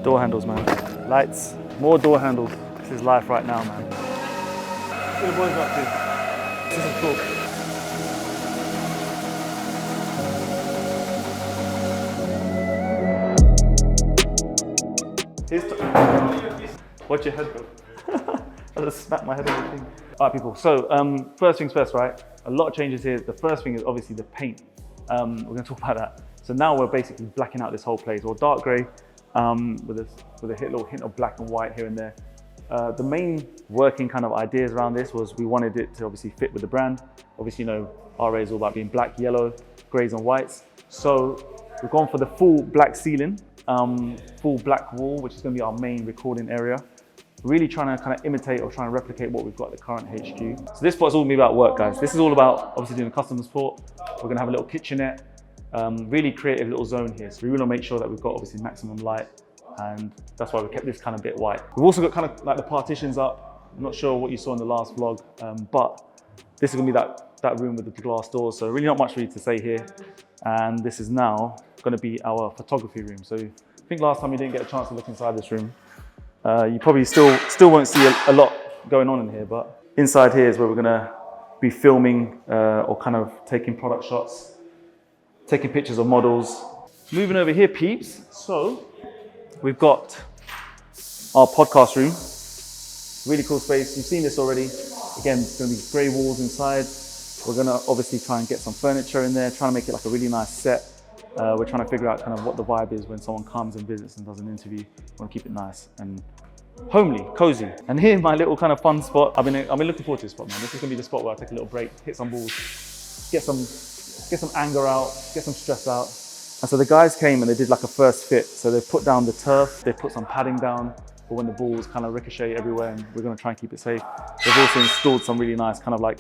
Door handles, man. Lights, more door handles. This is life right now, man. What are the boys up to? This is cool. Watch your head, bro. I just smacked my head on the thing. All right, people. So first things first, right? A lot of changes here. The first thing is obviously the paint. We're going to talk about that. So now we're basically blacking out this whole place, or dark grey, with a little hint of black and white here and there. The main working kind of ideas around this was we wanted it to obviously fit with the brand. Obviously, you know, RA is all about being black, yellow, greys and whites. So we've gone for the full black ceiling, full black wall, which is going to be our main recording area. Really trying to kind of imitate or trying to replicate what we've got at the current HQ. So this spot's all going to be about work, guys. This is all about obviously doing a customer support. We're going to have a little kitchenette, really creative little zone here. So we want to make sure that we've got obviously maximum light, and that's why we kept this kind of bit white. We've also got kind of like the partitions up. I'm not sure what you saw in the last vlog, but this is going to be that room with the glass doors. So really not much for you to say here. And this is now going to be our photography room. So I think last time you didn't get a chance to look inside this room. You probably still won't see a lot going on in here, but inside here is where we're gonna be filming or kind of taking product shots, taking pictures of models. Moving over here, peeps. So we've got our podcast room. Really cool space. You've seen this already. Again, it's gonna be grey walls inside. We're gonna obviously try and get some furniture in there, trying to make it like a really nice set. We're trying to figure out kind of what the vibe is when someone comes and visits and does an interview. We want to keep it nice and homely, cozy. And here's my little kind of fun spot. I've been looking forward to this spot, man. This is gonna be the spot where I take a little break, hit some balls, get some anger out, get some stress out. And so the guys came and they did like a first fit. So they put down the turf, they put some padding down for when the balls kind of ricochet everywhere, and we're gonna try and keep it safe. They've also installed some really nice kind of like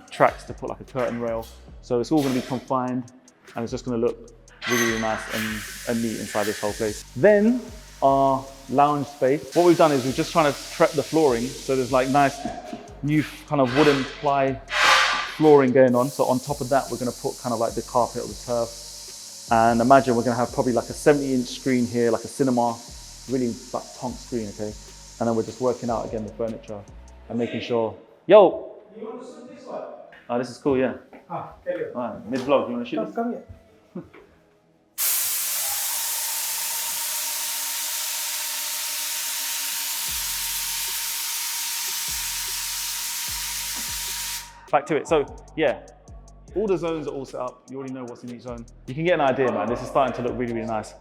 tracks to put like a curtain rail. So it's all gonna be confined, and it's just gonna look really nice and neat inside this whole place. Then our lounge space. What we've done is we're just trying to prep the flooring. So there's like nice new kind of wooden ply flooring going on. So on top of that, we're gonna put kind of like the carpet or the turf. And imagine we're gonna have probably like a 70-inch screen here, like a cinema, really like tonk screen, okay? And then we're just working out again the furniture and making sure, yo! You want to shoot this one? Oh, this is cool, yeah. All right, mid-vlog, you wanna shoot this? Come here. Back to it. So yeah, all the zones are all set up. You already know what's in each zone. You can get an idea, man. This is starting to look really, really nice.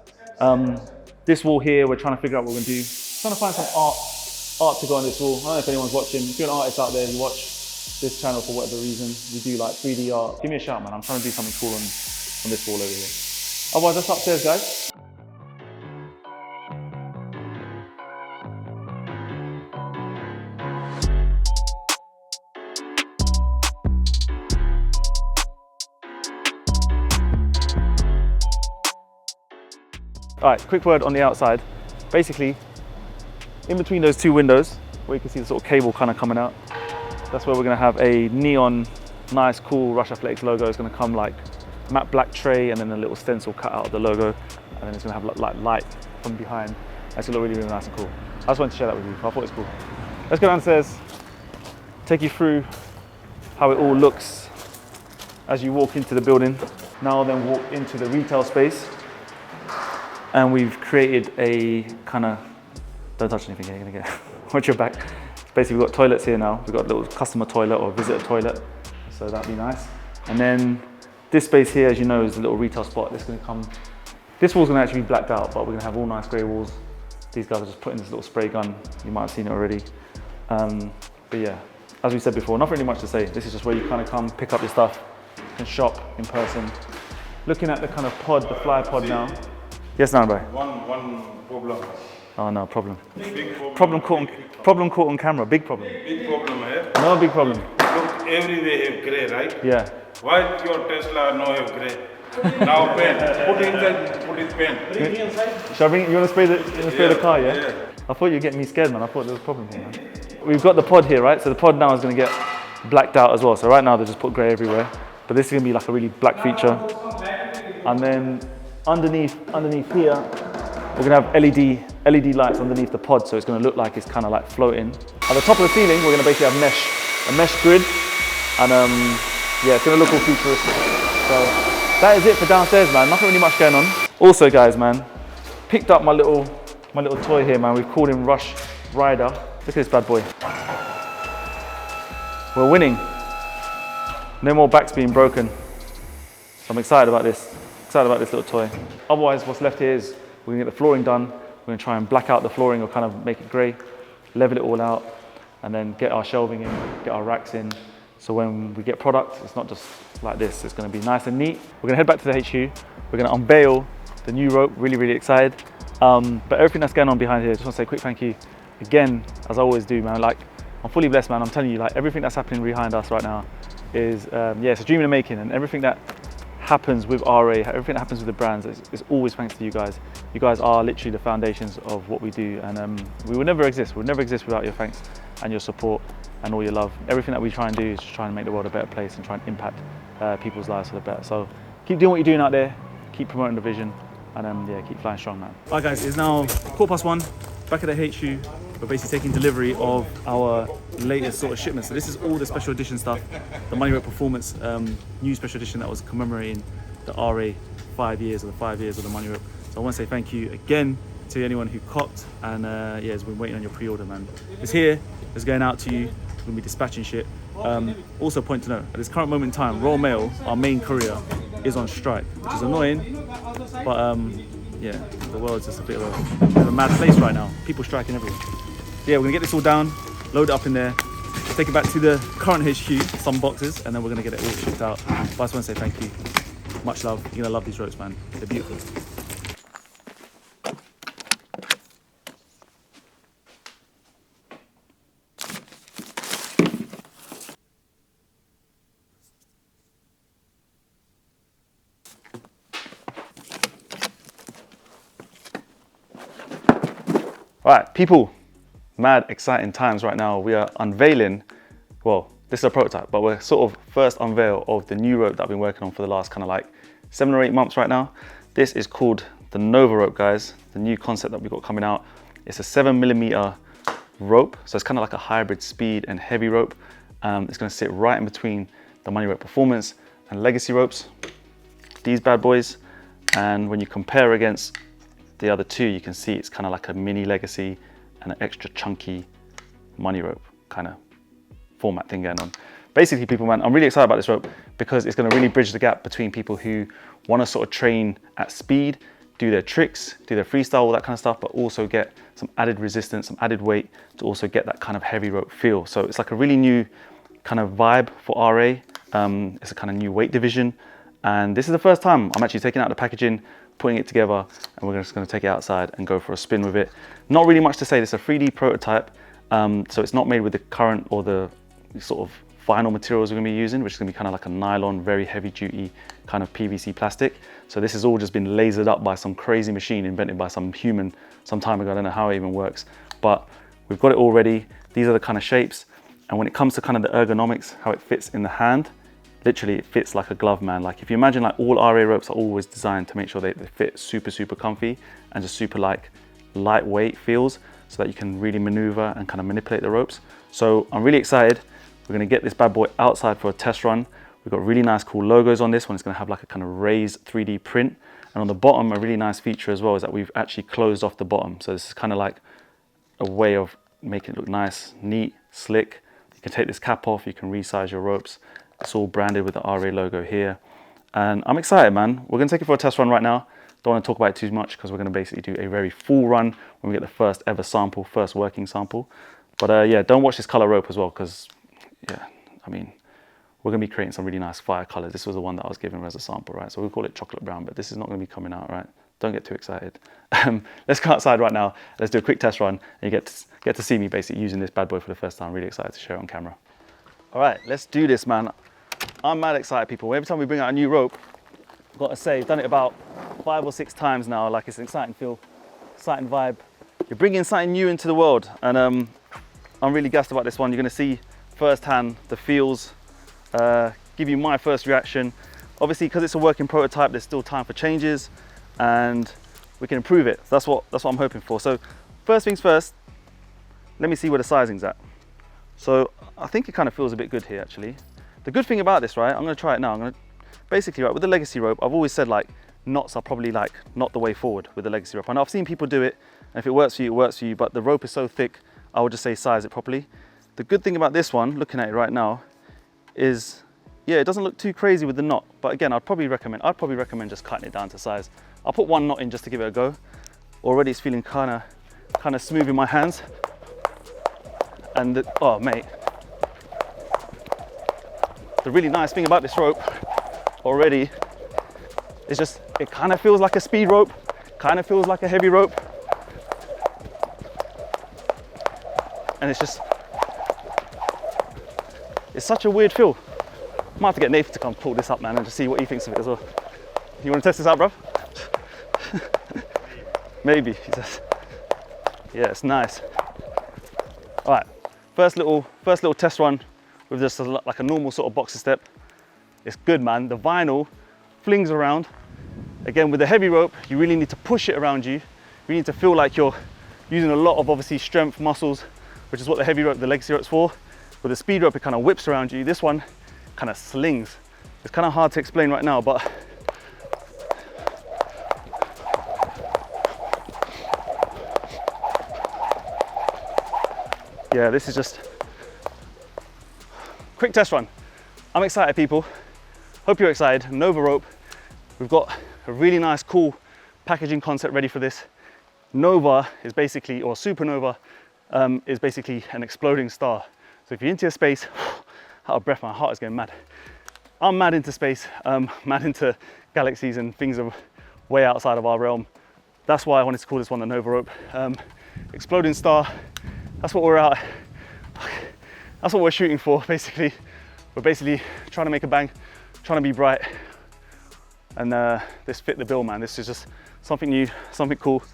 This wall here, we're trying to figure out what we're gonna do. Trying to find some art to go on this wall. I don't know if anyone's watching. If you're an artist out there, you watch this channel for whatever reason, you do like 3D art, give me a shout, man. I'm trying to do something cool on this wall over here. Otherwise, that's upstairs, guys. All right, quick word on the outside. Basically, in between those two windows, where you can see the sort of cable kind of coming out, that's where we're gonna have a neon, nice, cool Rush Athletics logo. It's gonna come like matte black tray and then a little stencil cut out of the logo. And then it's gonna have like light from behind. That's gonna look really, really nice and cool. I just wanted to share that with you. I thought it was cool. Let's go downstairs, take you through how it all looks as you walk into the building. Now then walk into the retail space. And we've created a kind of, don't touch anything, you're gonna get, watch your back. Basically we've got toilets here now. We've got a little customer toilet or visitor toilet. So that'd be nice. And then this space here, as you know, is a little retail spot. This wall's gonna actually be blacked out, but we're gonna have all nice gray walls. These guys are just putting this little spray gun. You might have seen it already. But yeah, as we said before, not really much to say. This is just where you kind of come, pick up your stuff, and shop in person. Looking at the kind of pod, the fly pod now. Yes, no, bro. One problem. Oh no, problem. Big Problem caught on camera. Big problem. Big problem here. No big problem. Look, every day have grey, right? Yeah. Why your Tesla no have grey? Now paint. Put inside. Put it paint. Shall I bring it? You want to spray the car? Yeah? Yeah. I thought you were getting me scared, man. I thought there was a problem here, man. We've got the pod here, right? So the pod now is going to get blacked out as well. So right now they just put grey everywhere, but this is going to be like a really black feature. And then underneath here, we're gonna have LED LED lights underneath the pod, so it's going to look like it's kind of like floating. At the top of the ceiling, we're going to basically have a mesh grid, and yeah, it's going to look all futuristic. So that is it for downstairs, man. Nothing really much going on. Also, guys, man, picked up my little toy here, man. We've called him Rush Rider. Look at this bad boy. We're winning. No more backs being broken. So I'm excited about this. Excited about this little toy. Otherwise, what's left here is we're gonna get the flooring done. We're gonna try and black out the flooring or kind of make it gray, level it all out, and then get our shelving in, get our racks in. So when we get product, it's not just like this. It's gonna be nice and neat. We're gonna head back to the HQ. We're gonna unveil the new rope. Really, really excited. But everything that's going on behind here, just wanna say a quick thank you. Again, as I always do, man, like, I'm fully blessed, man. I'm telling you, like, everything that's happening behind us right now is, yeah, it's a dream in the making, and everything that happens with RA, everything that happens with the brands is always thanks to you guys. You guys are literally the foundations of what we do, and we would never exist. We would never exist without your thanks and your support and all your love. Everything that we try and do is just try and make the world a better place and try and impact people's lives for the better. So keep doing what you're doing out there, keep promoting the vision, and yeah, keep flying strong, man. All right, guys, it's now 1:15, back at the HQ. We're basically taking delivery of our latest sort of shipment. So this is all the special edition stuff, the Money Rope Performance new special edition that was commemorating the RA 5 years, or the 5 years of the Money Rope. So I want to say thank you again to anyone who copped and yeah, has been waiting on your pre-order, man. It's here, it's going out to you, we're gonna be dispatching shit. Also, point to note, at this current moment in time, Royal Mail, our main courier, is on strike, which is annoying, but yeah, the world's just a bit of a mad place right now. People striking everywhere. So yeah, we're gonna get this all down, load it up in there, take it back to the current HQ, some boxes, and then we're gonna get it all shipped out. But I just want to say thank you. Much love. You're gonna love these ropes, man. They're beautiful. All right, people, mad exciting times right now. We are unveiling, well, this is a prototype, but we're sort of first unveil of the new rope that I've been working on for the last kind of like 7 or 8 months right now. This is called the Nova rope, guys. The new concept that we've got coming out. It's a 7mm rope, so it's kind of like a hybrid speed and heavy rope. It's gonna sit right in between the Money Rope Performance and Legacy ropes, these bad boys. And when you compare against the other two, you can see it's kind of like a mini Legacy and an extra chunky Money Rope kind of format thing going on. Basically, people, man, I'm really excited about this rope because it's going to really bridge the gap between people who want to sort of train at speed, do their tricks, do their freestyle, all that kind of stuff, but also get some added resistance, some added weight to also get that kind of heavy rope feel. So it's like a really new kind of vibe for RA. It's a kind of new weight division. And this is the first time I'm actually taking out the packaging, putting it together, and we're just going to take it outside and go for a spin with it. Not really much to say. This is a 3D prototype, so it's not made with the current or the sort of final materials we're going to be using, which is going to be kind of like a nylon, very heavy duty kind of PVC plastic. So this has all just been lasered up by some crazy machine invented by some human some time ago. I don't know how it even works, but we've got it all ready. These are the kind of shapes, and when it comes to kind of the ergonomics, how it fits in the hand, literally it fits like a glove, man. Like if you imagine, like all RA ropes are always designed to make sure they fit super, super comfy and just super like lightweight feels so that you can really maneuver and kind of manipulate the ropes. So I'm really excited. We're gonna get this bad boy outside for a test run. We've got really nice cool logos on this one. It's gonna have like a kind of raised 3D print. And on the bottom, a really nice feature as well is that we've actually closed off the bottom. So this is kind of like a way of making it look nice, neat, slick. You can take this cap off, you can resize your ropes. It's all branded with the RA logo here. And I'm excited, man. We're gonna take it for a test run right now. Don't wanna talk about it too much because we're gonna basically do a very full run when we get the first ever sample, first working sample. But yeah, don't watch this color rope as well because, yeah, I mean, we're gonna be creating some really nice fire colors. This was the one that I was given as a sample, right? So we'll call it chocolate brown, but this is not gonna be coming out, right? Don't get too excited. Let's go outside right now. Let's do a quick test run and you get to see me basically using this bad boy for the first time. Really excited to share it on camera. All right, let's do this, man. I'm mad excited, people. Every time we bring out a new rope, I've got to say, I've done it about 5 or 6 times now. Like, it's an exciting feel, exciting vibe. You're bringing something new into the world, and I'm really gassed about this one. You're going to see firsthand the feels, give you my first reaction. Obviously, because it's a working prototype, there's still time for changes, and we can improve it. So that's what I'm hoping for. So first things first, let me see where the sizing's at. So I think it kind of feels a bit good here actually. The good thing about this, right, I'm gonna try it now. I'm gonna basically, right, with the legacy rope, I've always said like knots are probably like not the way forward with the legacy rope. And I've seen people do it, and if it works for you, it works for you, but the rope is so thick, I would just say size it properly. The good thing about this one, looking at it right now, is, yeah, it doesn't look too crazy with the knot, but again, I'd probably recommend just cutting it down to size. I'll put one knot in just to give it a go. Already it's feeling kind of smooth in my hands. And oh mate, the really nice thing about this rope already is just, it kind of feels like a speed rope, kind of feels like a heavy rope. And it's just, it's such a weird feel. I might have to get Nathan to come pull this up, man, and just see what he thinks of it as well. You want to test this out, bruv? Maybe, he says. Yeah, it's nice. All right, first little test run with just like a normal sort of boxer step. It's good, man. The vinyl flings around. Again, with the heavy rope, you really need to push it around you. You need to feel like you're using a lot of obviously strength, muscles, which is what the heavy rope, the legacy rope's for. With the speed rope, it kind of whips around you. This one kind of slings. It's kind of hard to explain right now, but yeah, this is just quick test run. I'm excited, people. Hope you're excited. Nova rope. We've got a really nice, cool packaging concept ready for this. Nova is basically, or supernova, is basically an exploding star. So if you're into space, out of breath, my heart is going mad. I'm mad into space, mad into galaxies and things are way outside of our realm. That's why I wanted to call this one the Nova rope. Exploding star, that's what we're out. That's what we're shooting for, basically. We're basically trying to make a bang, trying to be bright. And this fit the bill, man. This is just something new, something cool.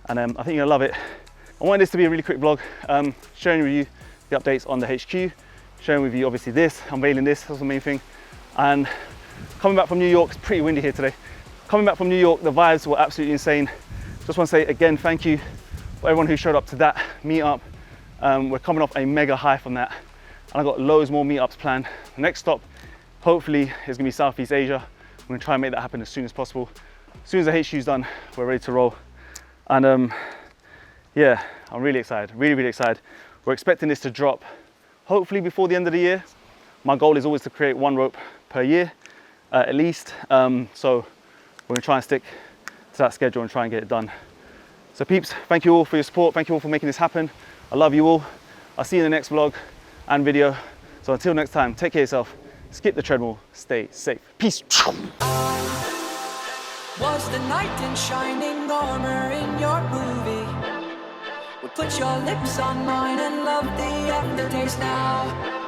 And I think you're gonna love it. I wanted this to be a really quick vlog, sharing with you the updates on the HQ, sharing with you obviously this, unveiling this, that's the main thing. And coming back from New York, it's pretty windy here today. Coming back from New York, the vibes were absolutely insane. Just want to say again, thank you for everyone who showed up to that meetup. We're coming off a mega high from that. And I've got loads more meetups planned. The next stop, hopefully, is gonna be Southeast Asia. We're gonna try and make that happen as soon as possible. As soon as the HQ's done, we're ready to roll. And yeah, I'm really excited, really excited. We're expecting this to drop, hopefully before the end of the year. My goal is always to create one rope per year, at least. So we're gonna try and stick to that schedule and try and get it done. So peeps, thank you all for your support. Thank you all for making this happen. I love you all. I'll see you in the next vlog and video. So until next time, take care of yourself. Skip the treadmill, stay safe. Peace. Was the knight in shining armor in your movie? Would put your lips on mine and love the aftertaste now.